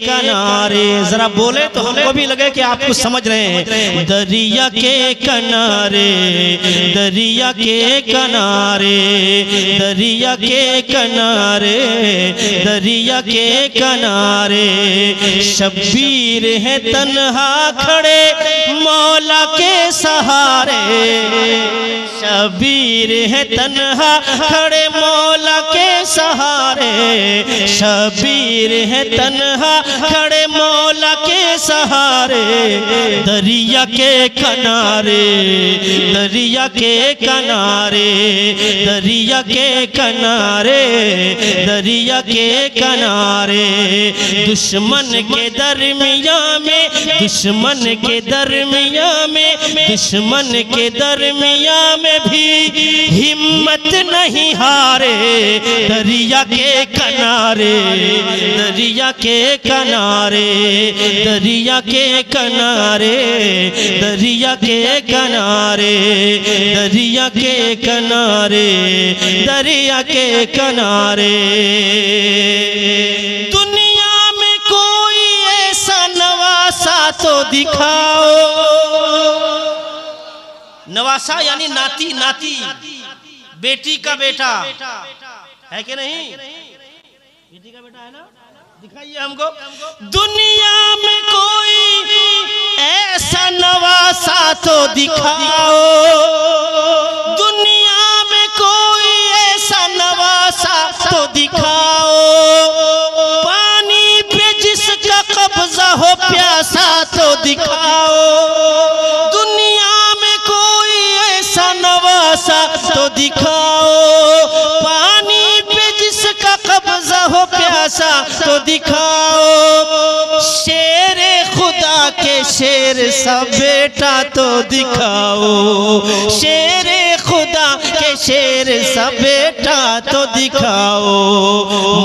किनारे, जरा बोले तो हमको भी लगे कि आप कुछ समझ रहे हैं। दरिया के किनारे, दरिया के किनारे, दरिया के किनारे, दरिया के किनारे शब्बीर है तन्हा खड़े मौला के सहारे, शब्बीर है तन्हा खड़े मौला के सहारे, शब्बीर है तन्हा खड़े मौला के सहारे। दरिया के किनारे, दरिया के किनारे, दरिया के किनारे, दरिया के किनारे दुश्मन के दरमिया में, दुश्मन के दरमिया में, दुश्मन के दरमिया में भी हिम्मत नहीं हारे। दरिया के किनारे, दरिया के किनारे, दरिया के किनारे, दरिया के किनारे, दरिया के किनारे, दरिया के किनारे। दुनिया में कोई ऐसा नवासा तो दिखाओ, नवासा यानी नाती, नाती बेटी का बेटा है कि नहीं? बेटी का बेटा है ना, दिखाइए हमको। दुनिया में कोई ऐसा नवासा तो दिखाओ, दुनिया में कोई ऐसा नवासा तो दिखाओ, पानी पे जिसका कब्जा हो प्यासा तो दिखाओ। दुनिया में कोई ऐसा नवासा तो दिखाओ, पानी पे जिसका कब्जा हो प्यासा तो दिखाओ। शेरे खुदा के शेर सा बेटा तो दिखाओ, शेरे खुदा के शेर सा बेटा तो दिखाओ।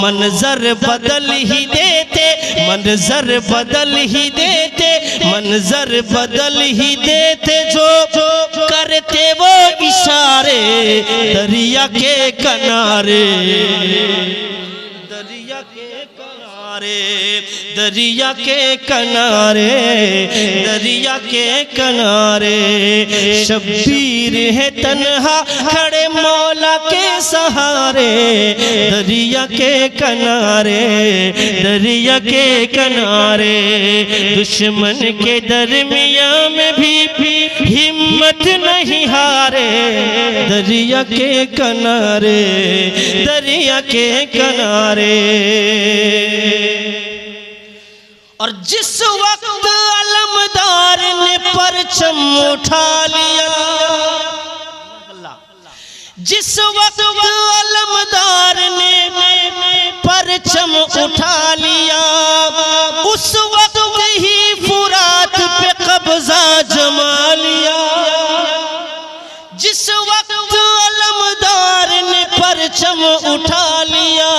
मंजर बदल ही देते, मंजर बदल ही देते, मंजर बदल ही देते जो करते वो इशारे। दरिया के किनारे, दरिया के किनारे, दरिया के किनारे, दरिया के किनारे शब्बीर है तन्हा खड़े मौला के सहारे। दरिया के किनारे, दरिया के किनारे दुश्मन के दरमिया में भी हिम्मत नहीं हारे। दरिया के किनारे, दरिया के किनारे। और जिस वक्त अलमदार ने परचम उठा लिया, जिस वक्त अलमदार ने परचम उठा लिया, उस वक्त ही फुरात पे कब्जा जमा लिया। जिस वक्त अलमदार ने परचम उठा लिया,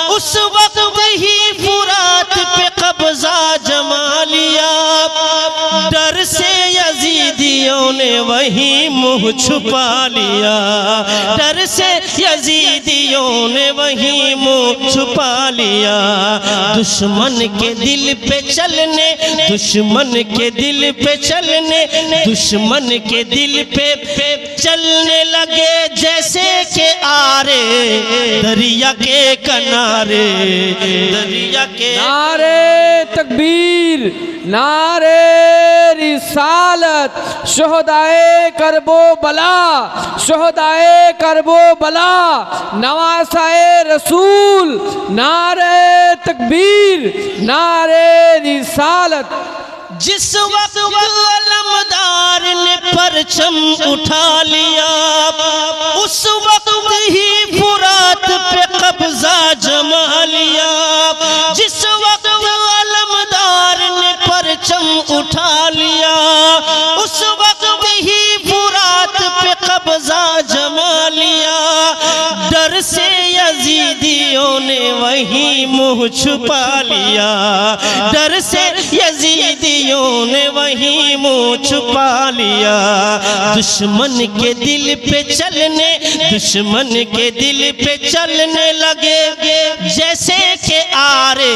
उस वक्त ही फुरात पे कब्जा जमा लिया। डर से यजीदियों ने वही मुंह छुपा लिया, डर से यजीदियों ने वही मुंह छुपा लिया। दुश्मन के दिल पे चलने, दुश्मन के दिल पे चलने, दुश्मन के दिल पे चलने लगे जैसे के आरे। दरिया के किनारे, दरिया के नारे तकबीर, नारे रिसालत, शोहदाए करबो बला, शोहदाए करबो बला, नवासाए रसूल। नारे तकबीर, नारे रिसालत। जिस वक्त अलमदार ने परचम उठा लिया, उस वक्त ही फुरात पे कब्जा जमा लिया। जिस वक्त अलमदार ने परचम उठा लिया, उस वक्त ही फुरात पे कब्जा जमा लिया। डर से यजीदियों ने वही मुंह छुपा लिया, डर से यजीदियों ने वही मुंह छुपा लिया। दुश्मन के दिल पे चलने, दुश्मन के दिल पे चलने लगे जैसे के आरे।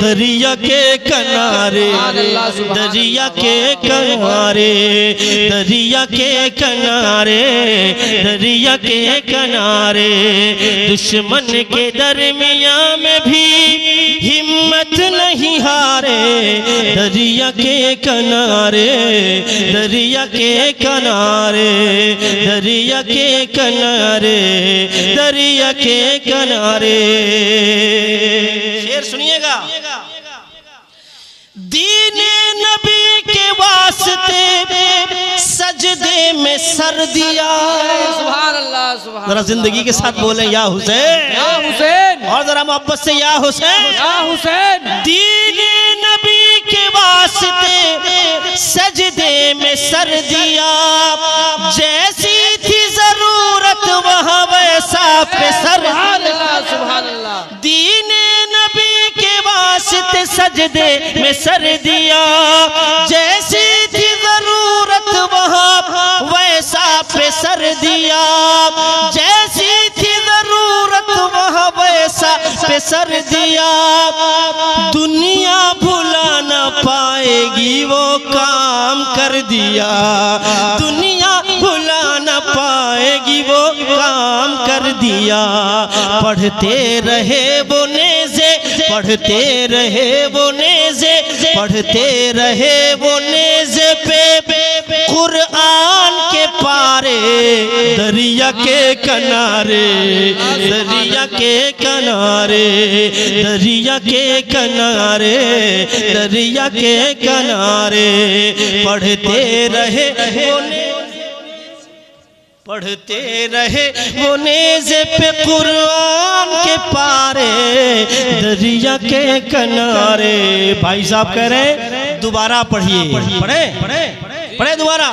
दरिया के किनारे, दरिया के किनारे, दरिया के किनारे, दरिया के किनारे। दुश्मन के दरमियां में भी हिम्मत नहीं हारे, दरिया के किनारे, दरिया के किनारे, दरिया के किनारे, दरिया के किनारे। शेर सुनिएगा। दीने नबी के वास्ते सजदे में सर दिया। सुभान अल्लाह, सुभान। जरा जिंदगी के साथ बोले या हुसैन, या हुसैन, और जरा मोहब्बत से या हुसैन, या हुसैन। दीने नबी के वास्ते सजदे में सर दिया, जैसी थी जरूरत वहाँ वैसा पे सर। सुभान अल्लाह, सुभान अल्लाह। दीने नबी के वास्ते सजदे में सर दिया, जैसी थी जरूरत वहाँ वैसा पे सर दिया, जैसी थी जरूरत वहाँ वैसा पे सर दिया। दुनिया भुला न पाएगी वो काम कर दिया, दुनिया भुला न पाएगी वो काम कर दिया। पढ़ते रहे वो नेज़े, पढ़ते रहे वो नेज़े, पढ़ते रहे वो नेज़े पे कुरआन के पारे, दरिया के किनारे, दरिया के किनारे, दरिया के किनारे, दरिया के किनारे। पढ़ते रहे वो पढ़ते रहे वो नेज़े पे कुरआन के पारे, दरिया के किनारे। भाई साहब कह रहे दोबारा पढ़िए, पढ़े पढ़े दोबारा।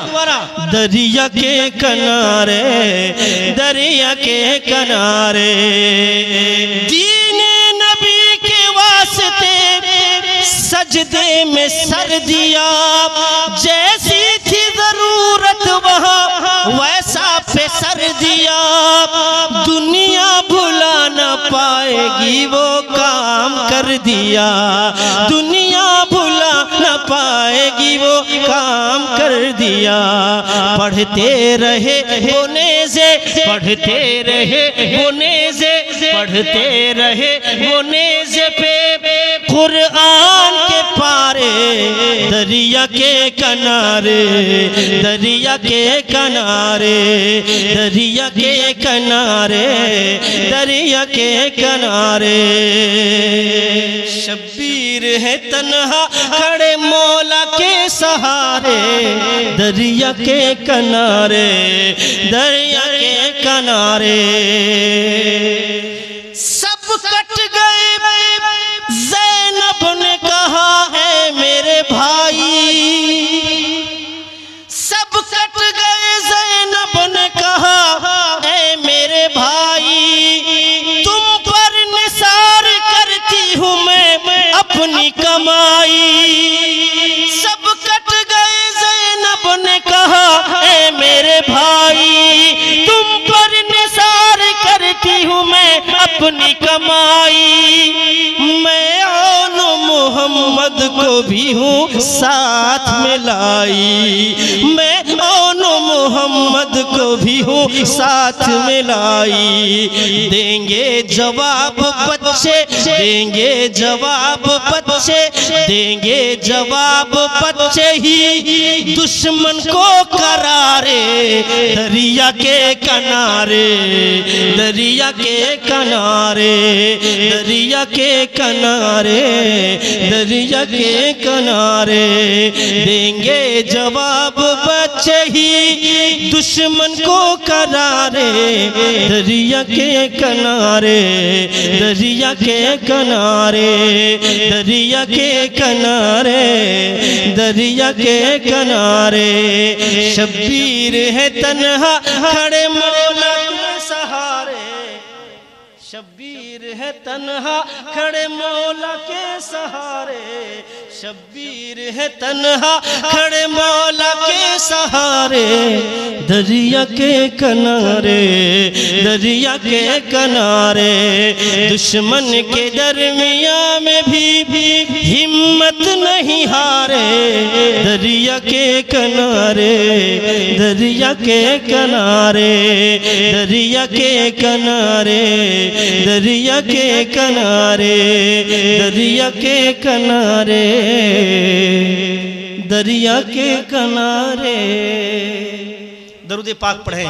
दरिया के किनारे, दरिया के किनारे। दीने नबी के वास्ते सजदे में सर दिया, जैसी थी जरूरत वहाँ वैसा पे सर दिया। दुनिया भुला न पाएगी वो काम कर दिया, दुनिया भुला न पाएगी वो काम कर दिया। पढ़ते रहे वो नेज़े, पढ़ते रहे वो नेज़े, पढ़ते रहे वो नेज़े पे कुरआन के पारे, दरिया के किनारे, दरिया के किनारे, दरिया के किनारे, दरिया के किनारे। शब्बीर है तन्हा खड़े मौला के सहारे, दरिया के किनारे, दरिया के किनारे। सब कट गए ज़ैनब ने कहा है मेरे भाई, सब कट गए ज़ैनब ने कहा है मेरे भाई, तुम पर निसार करती हूँ मैं अपनी कमाई। सब कट गए ज़ैनब ने कहा है मेरे भाई, तुम पर निसार करती हूँ मैं अपनी कमाई। मैं मोहम्मद को भी हूँ साथ में लाई, मैं मोहम्मद को भी हूँ साथ में लाई। देंगे जवाब बच्चे, देंगे जवाब बच्चे, देंगे जवाब बच्चे ही दुश्मन को करारे, दरिया के किनारे, दरिया के किनारे, दरिया के किनारे, दरिया के किनारे। देंगे जवाब बच्चे ही दुश्मन को करारे, दरिया के किनारे, दरिया के किनारे, दरिया के किनारे, दरिया के किनारे। शब्बीर है तन्हा खड़े मौला के सहारे, शब्बीर है तन्हा खड़े मौला के सहारे, शब्बीर है तन्हा खड़े मौला के सहारे, दरिया के किनारे, दरिया के किनारे। दुश्मन के दरमिया में भी हिम्मत नहीं हारे, दरिया के किनारे, दरिया के किनारे, दरिया के किनारे, दरिया के किनारे, दरिया के किनारे, दरिया के किनारे। दरूद पाक पढ़ें।